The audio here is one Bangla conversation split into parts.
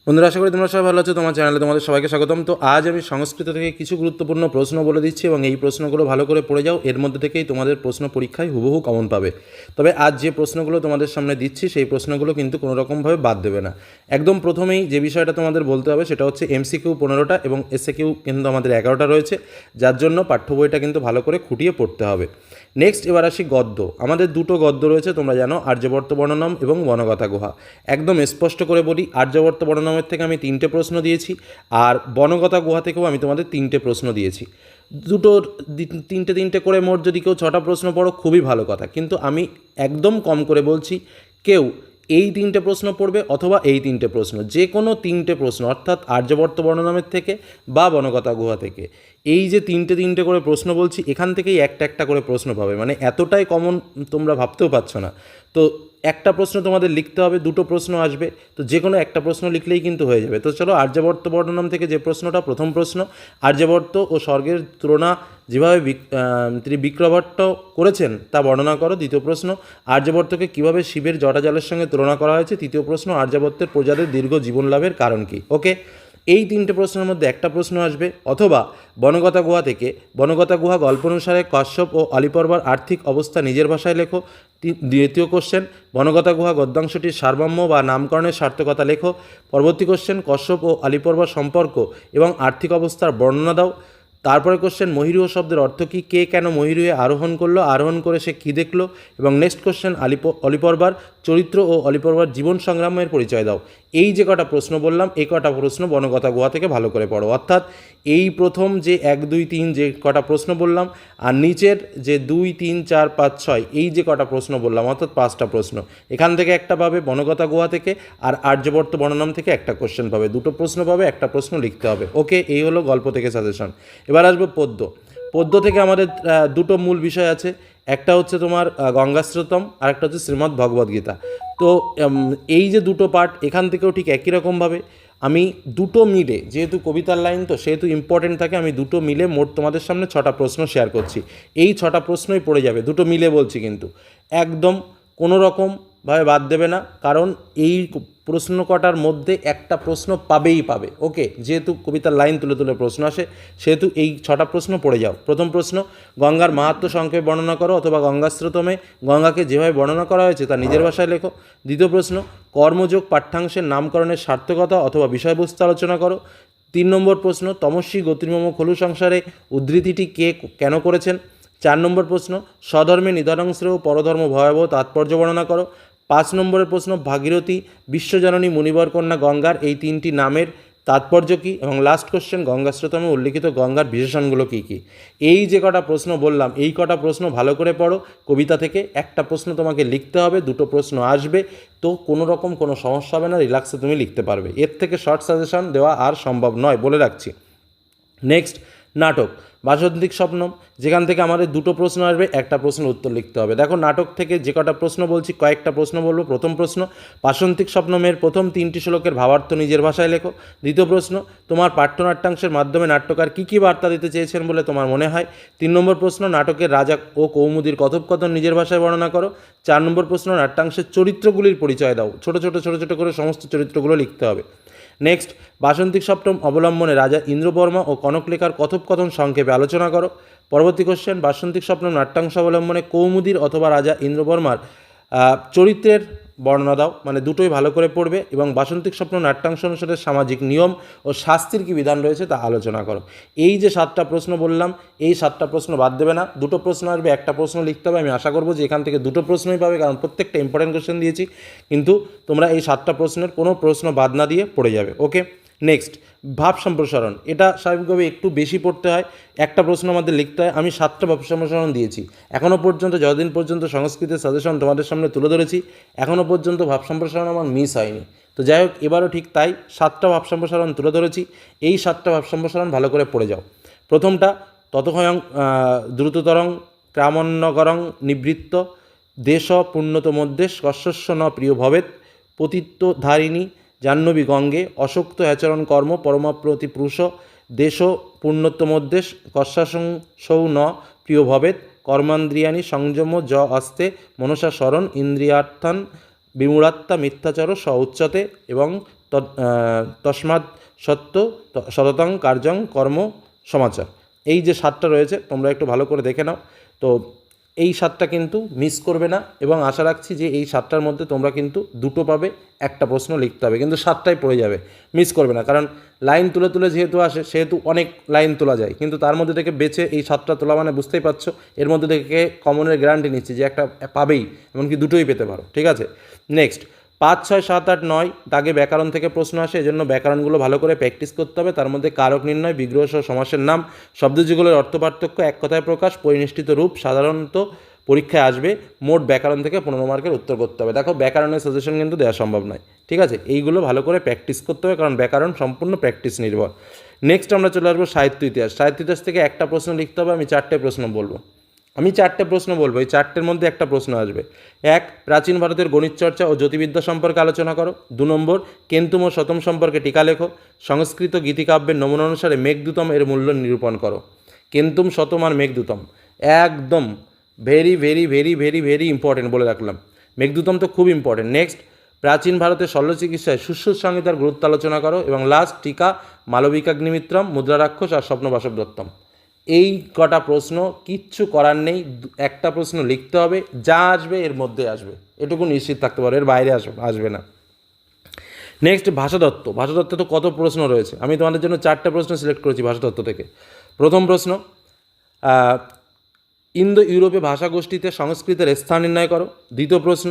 বন্ধুরা, আশা করি তোমরা সবাই ভালো আছো। তোমার চ্যানেলে তোমাদের সবাইকে স্বাগতম। তো আজ আমি সংস্কৃত থেকে কিছু গুরুত্বপূর্ণ প্রশ্ন বলে দিচ্ছি এবং এই প্রশ্নগুলো ভালো করে পড়ে যাও। এর মধ্যে থেকেই তোমাদের প্রশ্ন পরীক্ষায় হুবহু কমন পাবে। তবে আজ যে প্রশ্নগুলো তোমাদের সামনে দিচ্ছি সেই প্রশ্নগুলো কিন্তু কোনো রকমভাবে বাদ দেবে না। একদম প্রথমেই যে বিষয়টা তোমাদের বলতে হবে সেটা হচ্ছে এমসিকিউ 15টা এবং এসএকিউ কিন্তু আমাদের 11টা রয়েছে, যার জন্য পাঠ্য বইটা কিন্তু ভালো করে খুঁটিয়ে পড়তে হবে। নেক্সট এবার আসি গদ্য। আমাদের দুটো গদ্য রয়েছে, তোমরা জানো, আর্যবর্ত বর্ণনম এবং বনগাথা গুহা। একদম স্পষ্ট করে বলি, আর্যবর্ত বর্ণনমের থেকে আমি 3টে প্রশ্ন দিয়েছি, আর বনগাথা গুহা থেকেও আমি তোমাদের 3টে প্রশ্ন দিয়েছি। দুটোর তিনটে করে মোট যদি কেউ 6টা প্রশ্ন পড়ো খুবই ভালো কথা, কিন্তু আমি একদম কম করে বলছি, কেউ এই 3টে প্রশ্ন পড়বে অথবা এই 3টে প্রশ্ন, যে কোনো 3টে প্রশ্ন, অর্থাৎ আর্যবর্ত বর্ণনামের থেকে বা বনগাথা গুহা থেকে। এই যে 3টে করে প্রশ্ন বলছি, এখান থেকেই একটা করে প্রশ্ন পাবে, মানে এতটাই কমন তোমরা ভাবতেও পারছো না। তো একটা প্রশ্ন তোমাদের লিখতে হবে, দুটো প্রশ্ন আসবে, তো যে কোনো একটা প্রশ্ন লিখলেই কিন্তু হয়ে যাবে। তো চলো, আর্যবর্ত বর্ণনাম থেকে যে প্রশ্নটা, প্রথম প্রশ্ন, আর্যবর্ত ও স্বর্গের তুলনা যেভাবে তিনি বিক্রভট্ট করেছেন তা বর্ণনা করো। দ্বিতীয় প্রশ্ন, আর্যবর্তকে কীভাবে শিবের জটাজলের সঙ্গে তুলনা করা হয়েছে। তৃতীয় প্রশ্ন, আর্যবর্তের প্রজাদের দীর্ঘ জীবন লাভের কারণ কী। ওকে, এই 3টে প্রশ্নের মধ্যে একটা প্রশ্ন আসবে। অথবা বনগাথা গুহা থেকে, বনগাথা গুহা গল্প অনুসারে কশ্যপ ও অলিপর্বার আর্থিক অবস্থা নিজের ভাষায় লেখো। দ্বিতীয় কোশ্চেন, বনগাথা গুহা গদ্যাংশটির সারমর্ম বা নামকরণের সার্থকতা লেখো। পরবর্তী কোশ্চেন, কশ্যপ ও অলিপর্বার সম্পর্ক এবং আর্থিক অবস্থার বর্ণনা দাও। তারপরে কোশ্চেন, মহিরুহ শব্দের অর্থ কী, কে কেন মহিরুহে আরোহণ করলো, আরোহণ করে সে কী দেখলো। এবং নেক্সট কোশ্চেন, অলিপর্বার চরিত্র ও অলিপর্বার জীবন সংগ্রামের পরিচয় দাও। এই যে কটা প্রশ্ন বললাম, এই কটা প্রশ্ন বনগাথা গুহা থেকে ভালো করে পড়ো। অর্থাৎ এই প্রথম যে 1, 2, 3 যে কটা প্রশ্ন বললাম, আর নিচের যে 2, 3, 4, 5, 6 এই যে কটা প্রশ্ন বললাম, অর্থাৎ 5টা প্রশ্ন, এখান থেকে একটা পাবে বনগাথা গুহা থেকে, আর আর্যবর্ত বর্ণনাম থেকে একটা কোশ্চেন পাবে। দুটো প্রশ্ন পাবে, একটা প্রশ্ন লিখতে হবে। ওকে, এই হলো গল্প থেকে সাজেশন। এবার আসবো পদ্য। পদ্য থেকে আমাদের দুটো মূল বিষয় আছে, একটা হচ্ছে তোমার গঙ্গাস্রোতম, আর একটা হচ্ছে শ্রীমদ্ ভগবদ্গীতা। তো এই যে দুটো পার্ট, এখান থেকেও ঠিক একই রকমভাবে আমি দুটো মিলে, যেহেতু কবিতার লাইন তো সেহেতু ইম্পর্টেন্ট থাকে, আমি দুটো মিলে মোট তোমাদের সামনে 6টা প্রশ্ন শেয়ার করছি। এই 6টা প্রশ্নই পড়ে যাবে, দুটো মিলে বলছি, কিন্তু একদম কোনো রকমভাবে বাদ দেবে না, কারণ এই প্রশ্ন কটার মধ্যে একটা প্রশ্ন পাবেই পাবে। ওকে, যেহেতু কবিতার লাইন তুলে তুলে প্রশ্ন আসে, সেহেতু এই 6টা প্রশ্ন পড়ে যাও। প্রথম প্রশ্ন, গঙ্গার মাহাত্ম্য সংক্ষেপে বর্ণনা করো, অথবা গঙ্গাস্রোতমে গঙ্গাকে যেভাবে বর্ণনা করা হয়েছে তা নিজের ভাষায় লেখো। দ্বিতীয় প্রশ্ন, কর্মযোগ পাঠ্যাংশের নামকরণের সার্থকতা অথবা বিষয়বস্তু আলোচনা করো। 3 নম্বর প্রশ্ন, তমস্বী গতির্মম খলু সংসারে উদ্ধৃতিটি কে কেন করেছেন। 4 নম্বর প্রশ্ন, স্বধর্মে নিধনং শ্রেয় পরধর্ম ভয়াবহ তাৎপর্য বর্ণনা করো। 5 নম্বরের প্রশ্ন, ভাগীরথী বিশ্বজননী মুনিবর কন্যা গঙ্গার এই 3টি নামের তাৎপর্য কী। এবং লাস্ট কোশ্চেন, গঙ্গাস্রোতমে উল্লিখিত গঙ্গার বিশেষণগুলো কী কী। এই যে কটা প্রশ্ন বললাম, এই কটা প্রশ্ন ভালো করে পড়ো। কবিতা থেকে একটা প্রশ্ন তোমাকে লিখতে হবে, দুটো প্রশ্ন আসবে, তো কোনো রকম কোনো সমস্যা হবে না, রিল্যাক্সে তুমি লিখতে পারবে। এর থেকে শর্ট সাজেশন দেওয়া আর সম্ভব নয়, বলে রাখছি। নেক্সট, নাটক বাসন্তিক স্বপ্নম, যেখান থেকে আমাদের দুটো প্রশ্ন আসবে, একটা প্রশ্নের উত্তর লিখতে হবে। দেখো, নাটক থেকে যে কটা প্রশ্ন বলছি, কয়েকটা প্রশ্ন বলবো। প্রথম প্রশ্ন, বাসন্তিক স্বপ্নমের প্রথম 3টি শ্লোকের ভাবার্থ নিজের ভাষায় লেখো। দ্বিতীয় প্রশ্ন, তোমার পাঠ্যনাট্যাংশের মাধ্যমে নাট্যকার কী কী বার্তা দিতে চেয়েছেন বলে তোমার মনে হয়। 3 নম্বর প্রশ্ন, নাটকের রাজা ও কৌমুদীর কথোপকথন নিজের ভাষায় বর্ণনা করো। 4 নম্বর প্রশ্ন, নাট্যাংশের চরিত্রগুলির পরিচয় দাও। ছোট ছোট করে সমস্ত চরিত্রগুলো লিখতে হবে। নেক্সট, বাসন্তিক সপ্তম অবলম্বনে রাজা ইন্দ্রবর্মা ও কনকলেখার কথোপকথন সংক্ষেপে আলোচনা করো। পরবর্তী কোশ্চেন, বাসন্তিক সপ্তম নাট্যাংশ অবলম্বনে কৌমুদীর অথবা রাজা ইন্দ্রবর্মার চরিত্রের বর্ণনা দাও। মানে দুটোই ভালো করে পড়বে, এবং বাসন্তিক স্বপ্ন নাট্যাংশ অনুসারে সামাজিক নিয়ম ও শাস্তির কী বিধান রয়েছে তা আলোচনা করো। এই যে 7টা প্রশ্ন বললাম, এই 7টা প্রশ্ন বাদ দেবে না, দুটো প্রশ্ন আসবে, একটা প্রশ্ন লিখতে হবে। আমি আশা করবো যে এখান থেকে দুটো প্রশ্নই পাবে, কারণ প্রত্যেকটা ইম্পর্টেন্ট কোশ্চেন দিয়েছি, কিন্তু তোমরা এই 7টা প্রশ্নের কোনো প্রশ্ন বাদ না দিয়ে পড়ে যাবে। ওকে, নেক্সট, ভাব সম্প্রসারণ। এটা স্বাভাবিকভাবে একটু বেশি পড়তে হয়, একটা প্রশ্ন আমাদের লিখতে হয়। আমি 7টা ভাব সম্প্রসারণ দিয়েছি এখনও পর্যন্ত, যতদিন পর্যন্ত সংস্কৃতের সাজেশন তোমাদের সামনে তুলে ধরেছি, এখনও পর্যন্ত ভাব সম্প্রসারণ আমার মিস হয়নি। তো যাই হোক, এবারও ঠিক তাই, 7টা ভাব সম্প্রসারণ তুলে ধরেছি। এই 7টা ভাব সম্প্রসারণ ভালো করে পড়ে যাও। প্রথমটা, ততক্ষয়ং দ্রুততরং ক্রামণ্যকরং নিবৃত্ত দেশ পুণ্যতমোদ্দেশ কস্যস্য ন প্রিয় ভবেত পতিত্বধারিণী জাহ্নবী গঙ্গে অশোক্ত আচরণ কর্ম পরমাপ্রতি পুরুষ দেশ পুণ্যতমোদ্দেশ কস্যাসৌ ন প্রিয় ভবেত কর্মান্দ্রিয়ানি সংযম য আস্তে মনসা স্মরণ ইন্দ্রিয়ার্থান বিমূঢ়াত্মা মিথ্যাচার স উচ্চতে। এবং তস্মাৎ সত্য সততং কার্যং কর্ম সমাচার। এই যে 7টা রয়েছে তোমরা একটু ভালো করে দেখে নাও। তো এই 7টা কিন্তু মিস করবে না, এবং আশা রাখছি যে এই 7টার মধ্যে তোমরা কিন্তু 2টো পাবে, একটা প্রশ্ন লিখতে হবে, কিন্তু 7টাই পড়ে যাবে, মিস করবে না। কারণ লাইন তুলে তুলে যেহেতু আসে সেহেতু অনেক লাইন তোলা যায়, কিন্তু তার মধ্যে থেকে বেছে এই 7টা তোলা মানে বুঝতেই পারছো এর মধ্যে থেকে কমনের গ্যারান্টি নিচ্ছি যে একটা পাবেই, এমনকি 2টোই পেতে পারো। ঠিক আছে, নেক্সট 5, 6, 7, 8, 9 দাগে ব্যাকরণ থেকে প্রশ্ন আসে, এজন্য ব্যাকরণগুলো ভালো করে প্র্যাকটিস করতে হবে। তার মধ্যে কারক নির্ণয়, বিগ্রহ সহ সমাসের নাম, শব্দযুগলের অর্থ পার্থক্য, এক কথায় প্রকাশ, পরিনিষ্ঠিত রূপ সাধারণত পরীক্ষায় আসবে। মোট ব্যাকরণ থেকে 15 মার্কের উত্তর করতে হবে। দেখো ব্যাকরণের সাজেশন কিন্তু দেওয়া সম্ভব নয়। ঠিক আছে, এইগুলো ভালো করে প্র্যাকটিস করতে হবে, কারণ ব্যাকরণ সম্পূর্ণ প্র্যাকটিস নির্ভর। নেক্সট আমরা চলে আসবো সাহিত্য ইতিহাস। সাহিত্য ইতিহাস থেকে একটা প্রশ্ন লিখতে হবে। আমি 4টে প্রশ্ন বলবো, এই 4টের মধ্যে একটা প্রশ্ন আসবে। 1, প্রাচীন ভারতের গণিত চর্চা ও জ্যোতির্বিদ্যা সম্পর্কে আলোচনা করো। 2 নম্বর, কেন্তুম ও শতম সম্পর্কে টিকা লেখো। সংস্কৃত গীতিকাব্যের নমুনা অনুসারে মেঘদূতম এর মূল্য নিরূপণ করো। কেন্তুম, শতম আর মেঘদূতম একদম very very very very very important বলে রাখলাম। মেঘদূতম তো খুব ইম্পর্টেন্ট। নেক্সট, প্রাচীন ভারতের শল্য চিকিৎসায় সুশ্রুত সংহিতার গুরুত্ব আলোচনা করো। এবং লাস্ট, টিকা, মালবিকাগ্নিমিত্রম, মুদ্রারাক্ষস আর স্বপ্নবাসব দত্তম। এই কটা প্রশ্ন, কিচ্ছু করার নেই, একটা প্রশ্ন লিখতে হবে, যা আসবে এর মধ্যে আসবে, এটুকু নিশ্চিত থাকতে পারো, এর বাইরে আসবে না। নেক্সট, ভাষাতত্ত্ব। ভাষাতত্ত্বে তো কত প্রশ্ন রয়েছে, আমি তোমাদের জন্য 4টে প্রশ্ন সিলেক্ট করেছি ভাষাতত্ত্ব থেকে। প্রথম প্রশ্ন, ইন্দো ইউরোপীয় ভাষাগোষ্ঠীতে সংস্কৃতের স্থান নির্ণয় করো। দ্বিতীয় প্রশ্ন,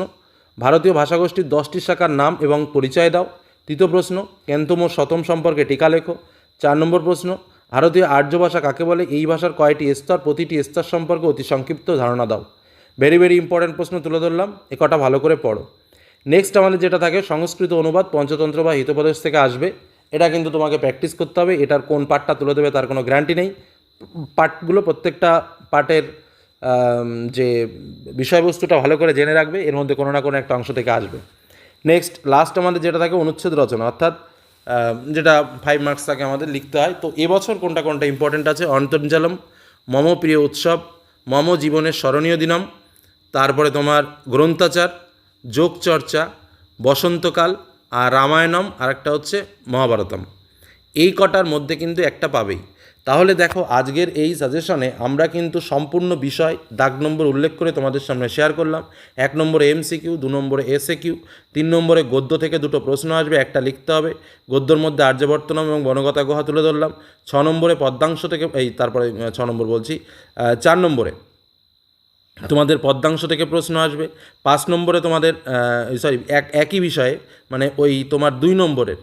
ভারতীয় ভাষাগোষ্ঠীর 10টি শাখার নাম এবং পরিচয় দাও। তৃতীয় প্রশ্ন, কেন্তম ও শতম সম্পর্কে টিকা লেখো। 4 নম্বর প্রশ্ন, ভারতীয় আর্য ভাষা কাকে বলে, এই ভাষার কয়টি স্তর, প্রতিটি স্তর সম্পর্কে অতি সংক্ষিপ্ত ধারণা দাও। ভেরি ভেরি ইম্পর্ট্যান্ট প্রশ্ন তুলে ধরলাম, এ কটা ভালো করে পড়ো। নেক্সট আমাদের যেটা থাকে, সংস্কৃত অনুবাদ পঞ্চতন্ত্র বা হিতোপদেশ থেকে আসবে। এটা কিন্তু তোমাকে প্র্যাকটিস করতে হবে, এটার কোন পার্টটা তুলে দেবে তার কোনো গ্যারান্টি নেই। পার্টগুলো, প্রত্যেকটা পার্টের যে বিষয়বস্তুটা ভালো করে জেনে রাখবে, এর মধ্যে কোনো না কোনো একটা অংশ থেকে আসবে। নেক্সট লাস্ট আমাদের যেটা থাকে, অনুচ্ছেদ রচনা, অর্থাৎ যেটা 5 মার্কস থাকে আমাদের লিখতে হয়। তো এবছর কোনটা কোনটা ইম্পর্টেন্ট আছে, অন্তর্জালম, মম প্রিয় উৎসব, মম জীবনের স্মরণীয় দিনম, তারপরে তোমার গ্রন্থাচার, যোগচর্চা, বসন্তকাল, আর রামায়ণম, আর একটা হচ্ছে মহাভারতম। এই কটার মধ্যে কিন্তু একটা পাবেই। তাহলে দেখো আজকের এই সাজেশনে আমরা কিন্তু সম্পূর্ণ বিষয় দাগ নম্বর উল্লেখ করে তোমাদের সামনে শেয়ার করলাম। 1 নম্বরে MCQ, 2 নম্বরে SAQ, 3 নম্বরে গদ্য থেকে 2টো প্রশ্ন আসবে, একটা লিখতে হবে। গদ্যর মধ্যে আর্যবর্তনম এবং বনগতা গুহা তুলে ধরলাম। 6 নম্বরে পদ্মাংশ থেকে, তারপরে 6 নম্বর বলছি, 4 নম্বরে তোমাদের পদ্মাংশ থেকে প্রশ্ন আসবে। 5 নম্বরে তোমাদের একই বিষয়ে, মানে ওই তোমার 3 নম্বরে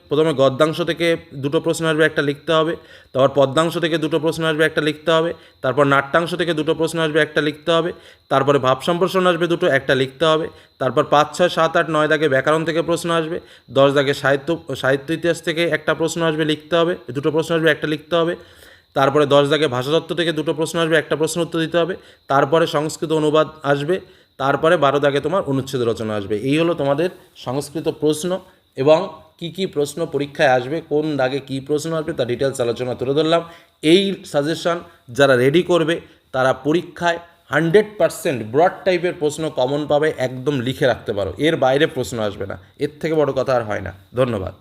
প্রথমে গদ্যাংশ থেকে 2টো প্রশ্ন আসবে, একটা লিখতে হবে। তারপর পদ্যাংশ থেকে 2টো প্রশ্ন আসবে, একটা লিখতে হবে। তারপর নাট্যাংশ থেকে 2টো প্রশ্ন আসবে, একটা লিখতে হবে। তারপরে ভাব সম্প্রসারণ আসবে 2টো, একটা লিখতে হবে। তারপর 5, 6, 7, 8, 9 দাগে ব্যাকরণ থেকে প্রশ্ন আসবে। 10 দাগে সাহিত্য ইতিহাস থেকে একটা প্রশ্ন আসবে, লিখতে হবে। 2টো প্রশ্ন আসবে, একটা লিখতে হবে। তারপরে 10 দাগে ভাষাতত্ত্ব থেকে 2টো প্রশ্ন আসবে, একটা প্রশ্ন উত্তর দিতে হবে। তারপরে সংস্কৃত অনুবাদ আসবে। তারপরে 12 দাগে তোমার অনুচ্ছেদ রচনা আসবে। এই হলো তোমাদের সংস্কৃত প্রশ্ন, এবং কি কি প্রশ্ন পরীক্ষায় আসবে, কোন দাগে কি প্রশ্ন আসবে, তার ডিটেলস আলোচনা তুলে ধরলাম। এই সাজেশন যারা রেডি করবে তারা পরীক্ষায় 100% ব্রড টাইপের প্রশ্ন কমন পাবে, একদম লিখে রাখতে পারো, এর বাইরে প্রশ্ন আসবে না। এর থেকে বড় কথা আর হয় না। ধন্যবাদ।